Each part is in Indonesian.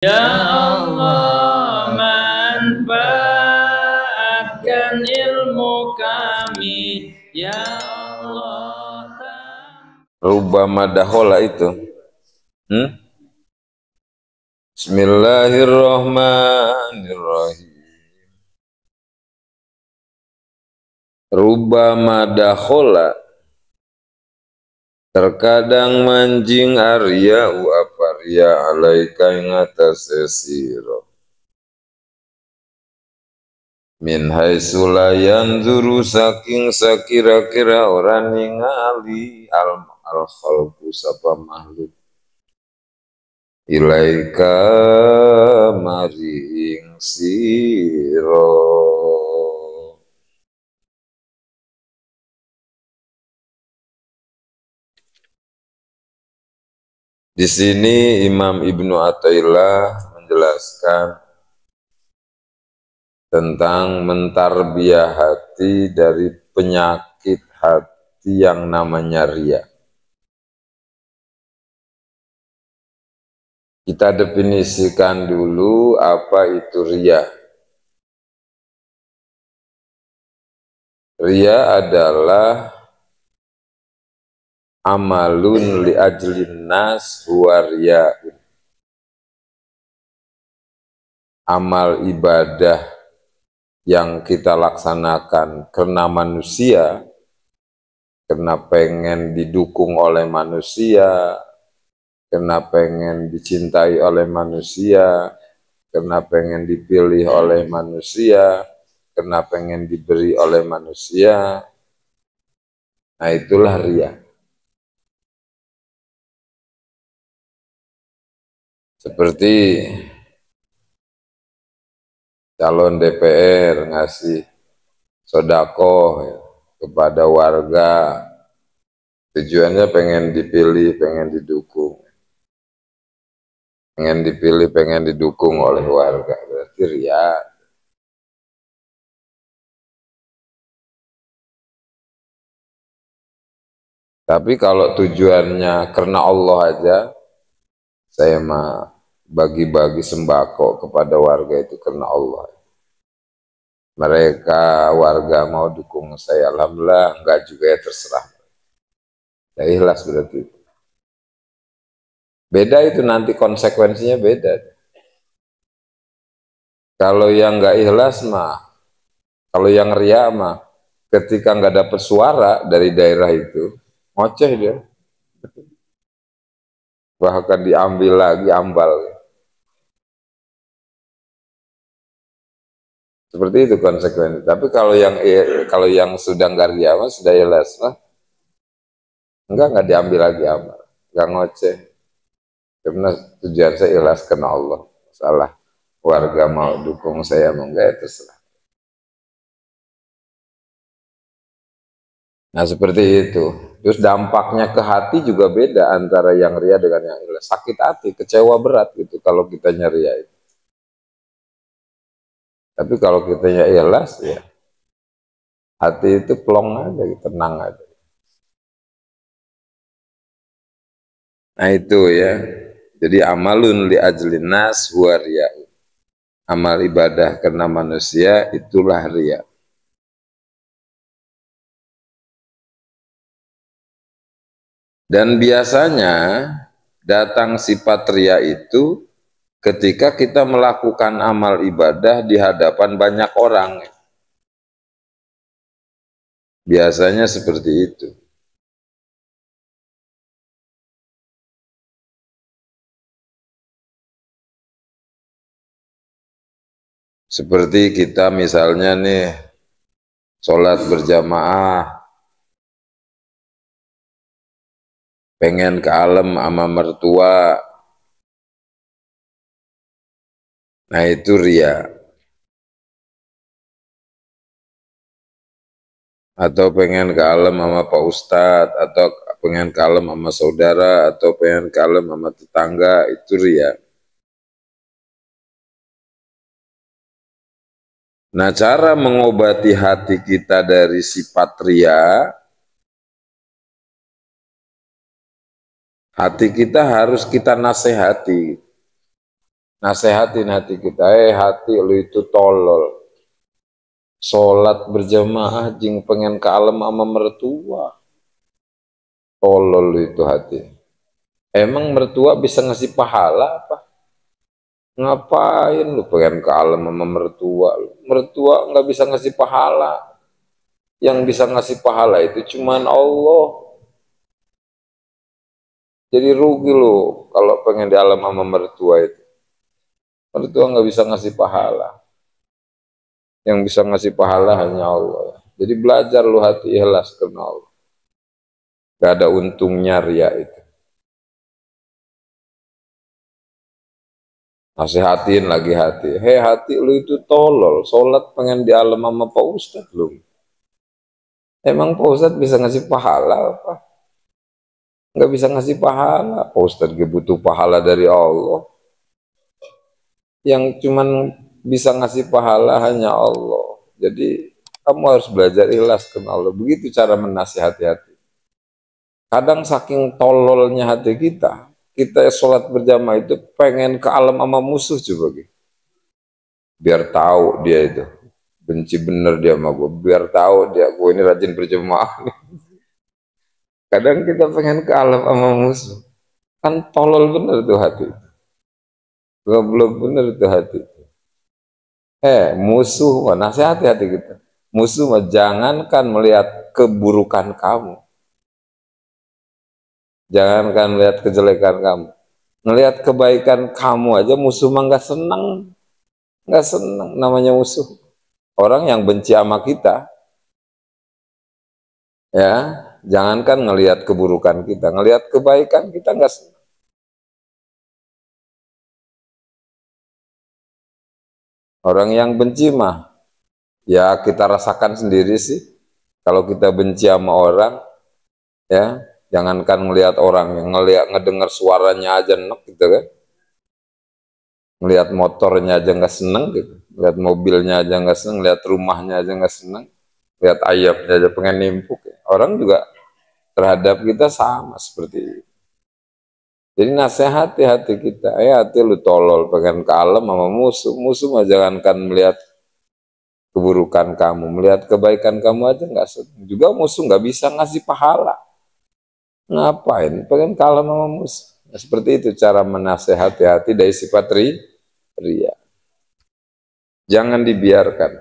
Ya Allah, manfaatkan ilmu kami. Ya Allah. Rubbama dahola itu. Bismillahirrahmanirrahim. Rubbama dahola. Terkadang manjing arya aparya alaika ing atase sira. Min haitsu la yanzuru saking sakira-kira ora ningali al khalqu sapa makhluk. Ilaika maring sira. Di sini Imam Ibnu Athaillah menjelaskan tentang mentarbiyah hati dari penyakit hati yang namanya riya. Kita definisikan dulu apa itu riya. Riya adalah amalun li ajlin nas huwa riya'un. Amal ibadah yang kita laksanakan karena manusia, karena pengen didukung oleh manusia, karena pengen dicintai oleh manusia, karena pengen dipilih oleh manusia, karena pengen diberi oleh manusia. Nah, itulah riya. Seperti calon DPR ngasih sodakoh ya, kepada warga, tujuannya pengen dipilih, pengen didukung, pengen dipilih, pengen didukung oleh warga, berarti riya. Tapi kalau tujuannya karena Allah aja, saya mah bagi-bagi sembako kepada warga itu karena Allah. Mereka warga mau dukung saya, alhamdulillah, enggak juga ya terserah. Ya ikhlas berarti. Beda itu nanti konsekuensinya beda. Kalau yang enggak ikhlas mah, kalau yang riya mah, ketika enggak dapat suara dari daerah itu, ngoceh dia. Bahkan diambil lagi ambal. Seperti itu konsekuensi. Tapi kalau yang sudah enggak riya mah sudah ikhlas mah, enggak diambil lagi ambal, enggak ngoceh. Karena tujuan saya ikhlas karena Allah. Salah warga mau dukung saya mau enggak ya terserah. Nah, seperti itu. Terus dampaknya ke hati juga beda antara yang ria dengan yang ikhlas. Sakit hati, kecewa berat gitu kalau kita ria itu. Tapi kalau kita ikhlas ya hati itu plong aja, tenang aja. Nah, itu ya. Jadi amalun li ajlin nas huwa riya. Amal ibadah karena manusia itulah riya. Dan biasanya datang sifat riya itu ketika kita melakukan amal ibadah di hadapan banyak orang. Biasanya seperti itu. Seperti kita misalnya nih, sholat berjamaah, pengen kalem sama mertua. Nah, itu riya. Atau pengen kalem sama Pak Ustadz, atau pengen kalem sama saudara, atau pengen kalem sama tetangga, itu riya. Nah, cara mengobati hati kita dari sifat riya, hati kita harus kita nasihati. nasehatin hati kita, hati lu itu tolol. Sholat berjamaah jing pengen kalem sama mertua. Tolol lu itu hati. Emang mertua bisa ngasih pahala apa? Ngapain lu pengen kalem sama mertua? Mertua nggak bisa ngasih pahala. Yang bisa ngasih pahala itu cuman Allah. Jadi rugi lu kalau pengen di alam sama mertua itu. Mertua nggak bisa ngasih pahala. Yang bisa ngasih pahala hanya Allah. Jadi belajar lu hati ikhlas karena Allah. Gak ada untungnya ria itu. Nasihatin lagi hati. Hati lu itu tolol. Sholat pengen di alam sama Pak Ustadz lu. Emang Pak Ustadz bisa ngasih pahala apa? Nggak bisa ngasih pahala. Pak Ustadz gak butuh pahala dari Allah. Yang cuman bisa ngasih pahala hanya Allah. Jadi kamu harus belajar ikhlas karena Allah. Begitu cara menasihati hati. Kadang saking tololnya hati kita sholat berjamaah itu pengen ke alam sama musuh coba gitu. Biar tahu dia itu benci bener dia sama gue. Biar tahu dia gue ini rajin berjamaah. Kadang kita pengen ke alam sama musuh. Kan tolol bener tuh hati. Goblok bener tuh hati. Musuh, nasihati hati kita. Musuh mah jangankan melihat keburukan kamu. Jangankan melihat kejelekan kamu. Melihat kebaikan kamu aja musuh mah nggak seneng. Nggak seneng namanya musuh. Orang yang benci sama kita, ya, jangankan ngelihat keburukan kita, ngelihat kebaikan kita nggak seneng. Orang yang benci mah, ya kita rasakan sendiri sih. Kalau kita benci sama orang, ya, jangankan ngelihat orang, yang ngedengar suaranya aja enak gitu kan. Ngelihat motornya aja nggak seneng gitu, lihat mobilnya aja nggak seneng, lihat rumahnya aja nggak seneng, lihat ayamnya aja pengen nimpuk. Orang juga terhadap kita sama seperti itu. Jadi nasihati hati kita, hati lu tolol pengen kalem sama musuh, musuh mah jangankan melihat keburukan kamu, melihat kebaikan kamu aja nggak seneng. Juga musuh nggak bisa ngasih pahala. Ngapain pengen kalem sama musuh? Nah, seperti itu cara menasehati hati dari sifat ria. Jangan dibiarkan.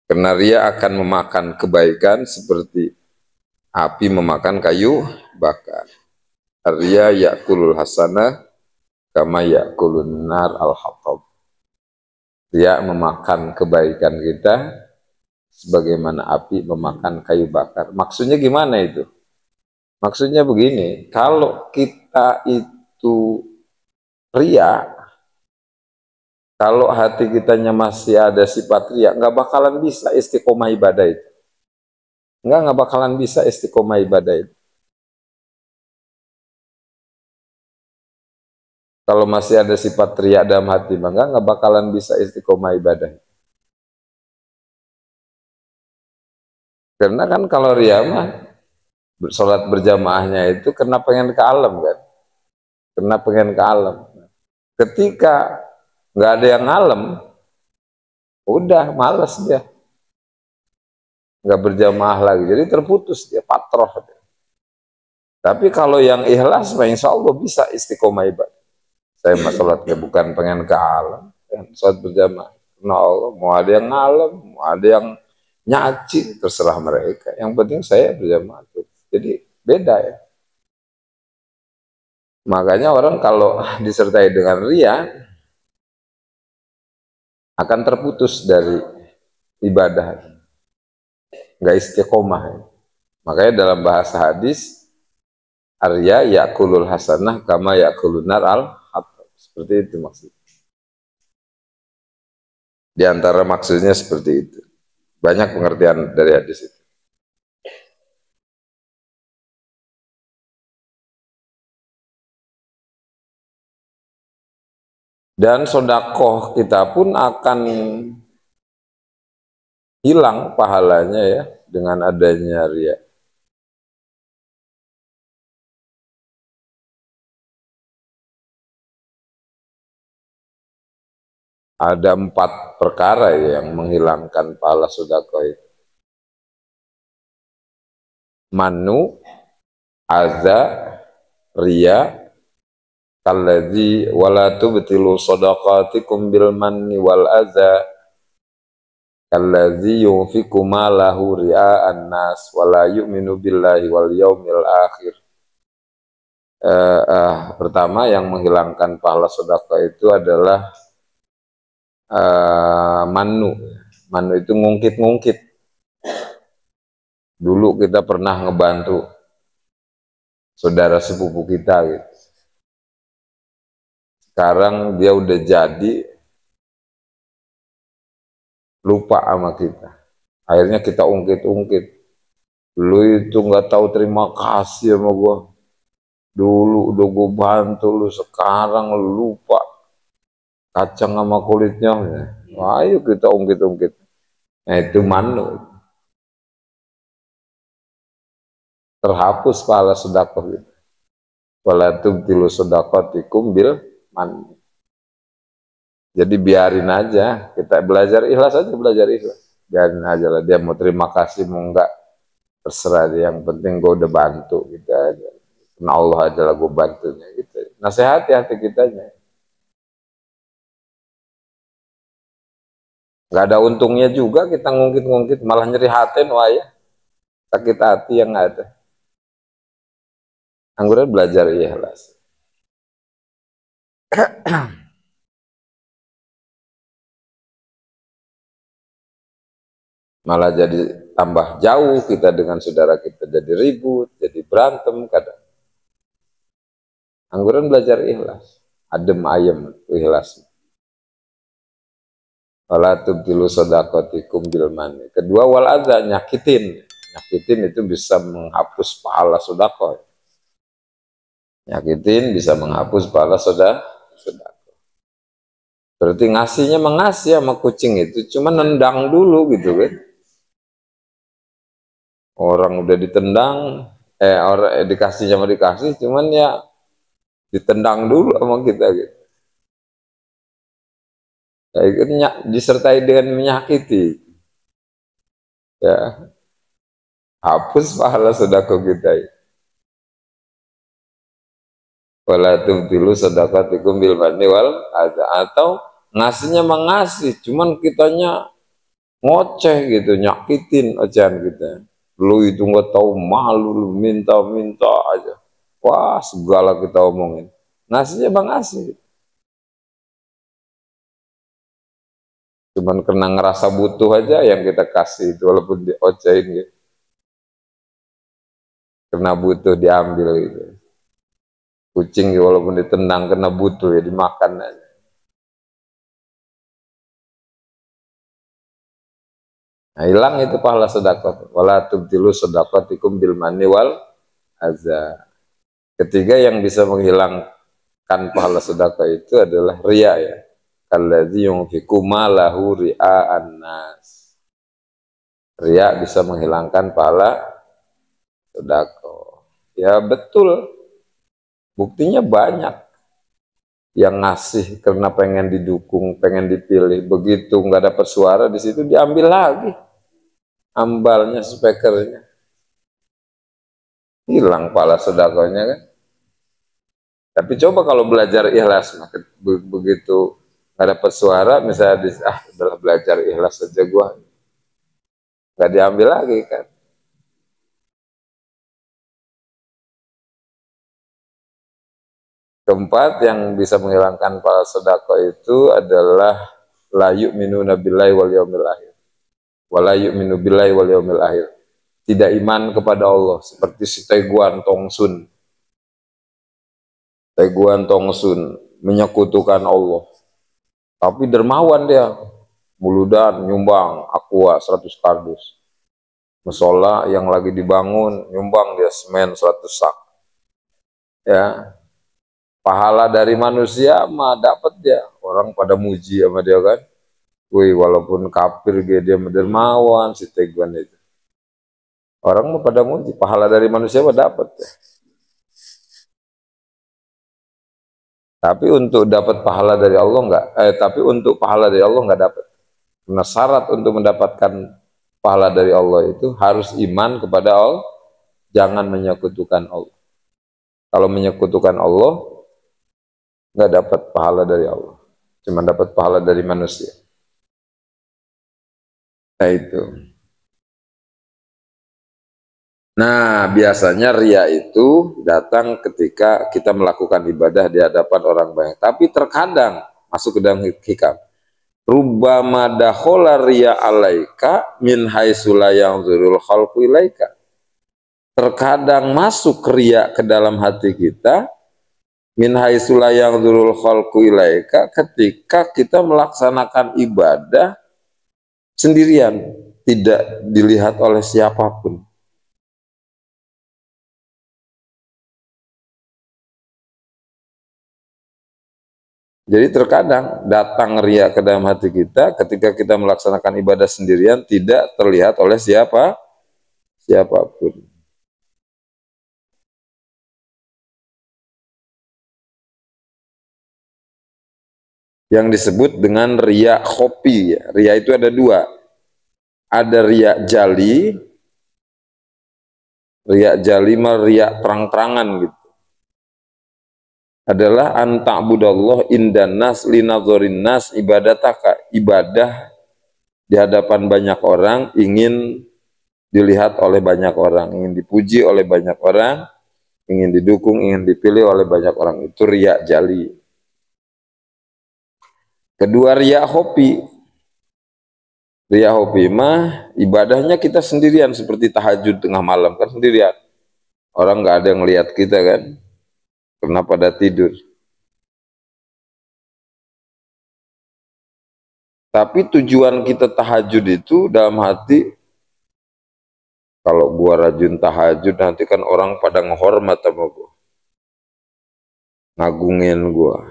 Karena ria akan memakan kebaikan seperti api memakan kayu bakar. Ria yakulul hasanah kama yakulun nar al-hatab. Ria memakan kebaikan kita sebagaimana api memakan kayu bakar. Maksudnya gimana itu? Maksudnya begini, kalau kita itu ria, kalau hati kitanya masih ada sifat ria, nggak bakalan bisa istiqomah ibadah itu. Nggak bakalan bisa istiqomah ibadah itu. Kalau masih ada sifat ria dalam hati, nggak bakalan bisa istiqomah ibadah. Karena kan kalau ria mah, sholat berjamaahnya itu karena pengen ke alam kan. Karena pengen ke alam. Ketika nggak ada yang alam, udah males dia. Nggak berjamaah lagi. Jadi terputus dia, patroh. Tapi kalau yang ikhlas, insya Allah bisa istiqomah ibadah. Saya sholatnya bukan pengen ke alam, sholat berjamaah. Nah Allah, mau ada yang alam, mau ada yang nyaci, terserah mereka. Yang penting saya berjamaah. Jadi beda ya. Makanya orang kalau disertai dengan ria akan terputus dari ibadah, nggak istiqomah. Makanya dalam bahasa hadis, Arya yakulul hasanah kama yakulun nar al-hatab. Seperti itu maksudnya. Di antara maksudnya seperti itu. Banyak pengertian dari hadis itu. Dan sodakoh kita pun akan hilang pahalanya ya dengan adanya ria. Ada 4 perkara yang menghilangkan pahala sedekah itu. Manu, adza, riya, kalladzi wala tubtilu shadaqatikum bil manni wal adza kalladzi yunfiqu malahu ria'an nas wala yu'minu billahi wal yaumil akhir. Pertama yang menghilangkan pahala sedekah itu adalah manu. Manu itu ngungkit-ngungkit. Dulu kita pernah ngebantu saudara sepupu kita gitu. Sekarang dia udah jadi, lupa sama kita. Akhirnya kita ungkit-ungkit. Lu itu nggak tahu terima kasih sama gua. Dulu udah gua bantu lu, sekarang lu lupa kacang sama kulitnya. Ayo kita ungkit-ungkit. Nah itu manu. Terhapus pahala sedekah gitu. Wala tubtilu shadaqatikum bil manni. Jadi biarin aja, kita belajar ikhlas aja, belajar ikhlas. Biarin aja lah, dia mau terima kasih mau enggak, terserah dia. Yang penting gue udah bantu gitu aja. Karena Allah aja lah gue bantunya gitu. Nasihati hati kitanya. Nggak ada untungnya juga kita ngungkit-ngungkit, malah nyeri hati, wah ya. Sakit hati yang nggak ada. Angguran belajar ikhlas. Malah jadi tambah jauh kita dengan saudara kita, jadi ribut, jadi berantem kadang. Angguran belajar ikhlas, adem ayem ikhlas. Wala tubtilu shadaqatikum bil manni. Kedua wal adza, nyakitin. Nyakitin itu bisa menghapus pahala sedekah. Nyakitin bisa menghapus pahala sedekah. Berarti ngasihnya mengasih sama kucing itu cuma nendang dulu gitu kan. Orang udah ditendang, orang dikasih sama dikasih, cuman ya ditendang dulu sama kita gitu. Disertai dengan menyakiti, ya hapus pahala sedekah kita. Wala tubtilu shadaqatikum bil manni wal adza, atau ngasihnya mengasih, cuman kitanya ngoceh gitu, nyakitin ocehan kita. Lu itu nggak tahu malu, lu minta-minta aja. Wah, segala kita omongin. Ngasihnya mengasih. Cuman kena ngerasa butuh aja yang kita kasih itu, walaupun diocehin gitu. Kena butuh diambil gitu. Kucing walaupun ditendang kena butuh ya dimakan aja. Nah, hilang itu pahala sedekah. Wala tubtilu shadaqatikum bil manni wal adza. Ketiga yang bisa menghilangkan pahala sedekah itu adalah riya ya. Alladzi yunfiqu malahu ria'an nas. Riya bisa menghilangkan pahala sedekah. Ya betul. Buktinya banyak yang ngasih karena pengen didukung, pengen dipilih. Begitu nggak dapat suara di situ diambil lagi ambalnya, spekernya. Hilang pahala sedekahnya kan. Tapi coba kalau belajar ikhlas, begitu nggak dapat suara, misalnya udah belajar ikhlas saja gua, nggak diambil lagi kan. Keempat yang bisa menghilangkan pahala sedekah itu adalah la yu'minuna billahi wal yaumil akhir. Wa la yu'minu billahi wal yaumil akhir. Tidak iman kepada Allah seperti si Taiguan Tongsun. Taiguan Tongsun menyekutukan Allah. Tapi dermawan dia. Muludan nyumbang aqua 100 kardus. Musola yang lagi dibangun nyumbang dia semen 100 sak. Ya. Pahala dari manusia mah dapat dia. Orang pada muji sama dia kan. Wih, walaupun kafir dia dermawan si Taiguan itu. Orang mah pada muji, pahala dari manusia mah dapat ya. Tapi untuk dapat pahala dari Allah enggak. Tapi untuk pahala dari Allah enggak dapat. Karena syarat untuk mendapatkan pahala dari Allah itu harus iman kepada Allah, jangan menyekutukan Allah. Kalau menyekutukan Allah, nggak dapat pahala dari Allah, cuma dapat pahala dari manusia. Nah itu. Nah biasanya ria itu datang ketika kita melakukan ibadah di hadapan orang banyak. Tapi terkadang masuk ke dalam hikam. Rubbama dakhala riya alaika min haitsu la yanzurul khalqu ilaika. Terkadang masuk riya ke dalam hati kita min haitsu la yanzurul khalqu ilaika ketika kita melaksanakan ibadah sendirian, tidak dilihat oleh siapapun. Jadi terkadang datang riya ke dalam hati kita ketika kita melaksanakan ibadah sendirian tidak terlihat oleh siapapun. Yang disebut dengan riya khofi. Riya itu ada dua. Ada riya jali, riya terang-terangan gitu. Adalah anta'budallah indan nas linadzorin nas ibadataka, ibadah di hadapan banyak orang, ingin dilihat oleh banyak orang, ingin dipuji oleh banyak orang, ingin didukung, ingin dipilih oleh banyak orang. Itu riya jali. Kedua riya khofi. Riya khofi mah ibadahnya kita sendirian, seperti tahajud tengah malam kan sendirian. Orang nggak ada yang lihat kita kan, karena pada tidur. Tapi tujuan kita tahajud itu dalam hati, kalau gua rajin tahajud nanti kan orang pada ngehormat sama gua, ngagungin gua.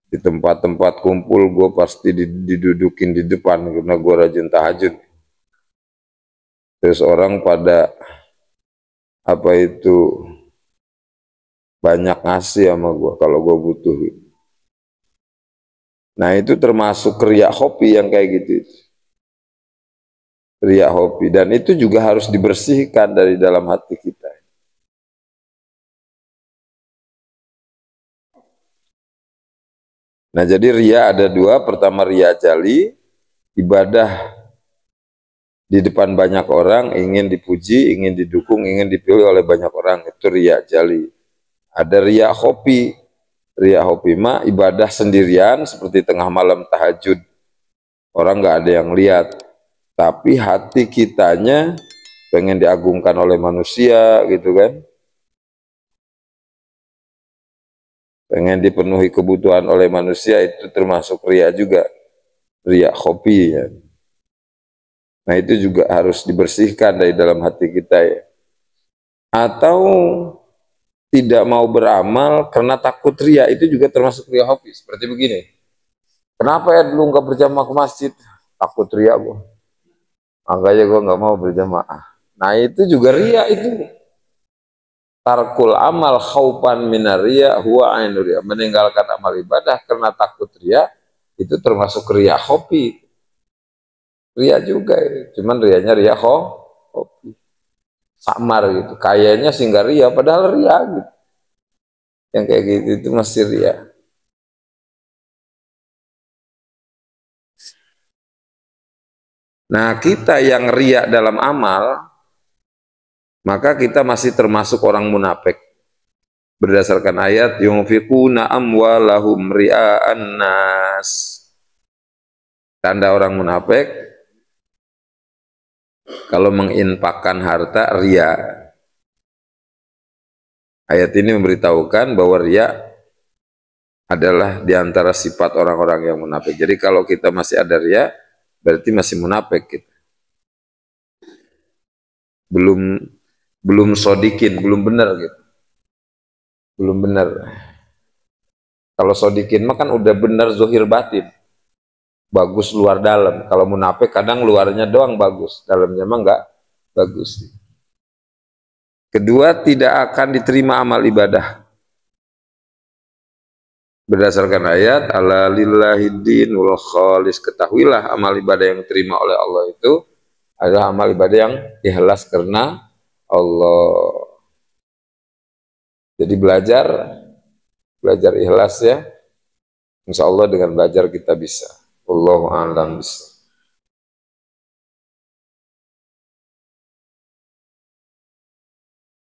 Di tempat-tempat kumpul gua pasti didudukin di depan karena gua rajin tahajud. Terus orang pada apa itu banyak ngasih sama gua kalau gua butuh. Nah itu termasuk riya khofi yang kayak gitu. Riya khofi, dan itu juga harus dibersihkan dari dalam hati kita. Nah jadi riya ada dua. Pertama riya jali, ibadah di depan banyak orang, ingin dipuji, ingin didukung, ingin dipilih oleh banyak orang, itu riya jali. Ada riya khofi. Riya khofi mah ibadah sendirian seperti tengah malam tahajud, orang nggak ada yang lihat, tapi hati kitanya pengen diagungkan oleh manusia gitu kan, pengen dipenuhi kebutuhan oleh manusia, itu termasuk riya juga, riya khofi ya. Nah itu juga harus dibersihkan dari dalam hati kita ya. Atau tidak mau beramal karena takut riya, itu juga termasuk riya khofi. Seperti begini, kenapa ya dulu nggak berjamaah ke masjid? Takut riya gua, makanya gua nggak mau berjamaah. Nah itu juga riya itu. Tarkul amal khaufan minar riya huwa ainur riya. Meninggalkan amal ibadah karena takut riya, itu termasuk riya khofi. Riya juga ya. Cuman riyanya riya khofi. Samar gitu. Kayaknya sih nggak riya padahal riya gitu. Yang kayak gitu itu masih riya. Nah, kita yang riya dalam amal, maka kita masih termasuk orang munafik. Berdasarkan ayat yunfiquna amwalahum ria'an nas. Tanda orang munafik kalau menginfakkan harta riya. Ayat ini memberitahukan bahwa riya adalah diantara sifat orang-orang yang munafik. Jadi kalau kita masih ada riya, berarti masih munafik kita. Belum sodikin, belum benar gitu. Belum benar. Kalau sodikin mah kan udah benar zohir batin, bagus luar dalam. Kalau munafik kadang luarnya doang bagus, dalamnya mah enggak bagus. Kedua, tidak akan diterima amal ibadah. berdasarkan ayat ala lillahidinul khalis, ketahuilah amal ibadah yang diterima oleh Allah itu adalah amal ibadah yang ikhlas karena Allah. Jadi belajar ikhlas ya. Insya Allah dengan belajar kita bisa. Wallahu a'lam bishawab.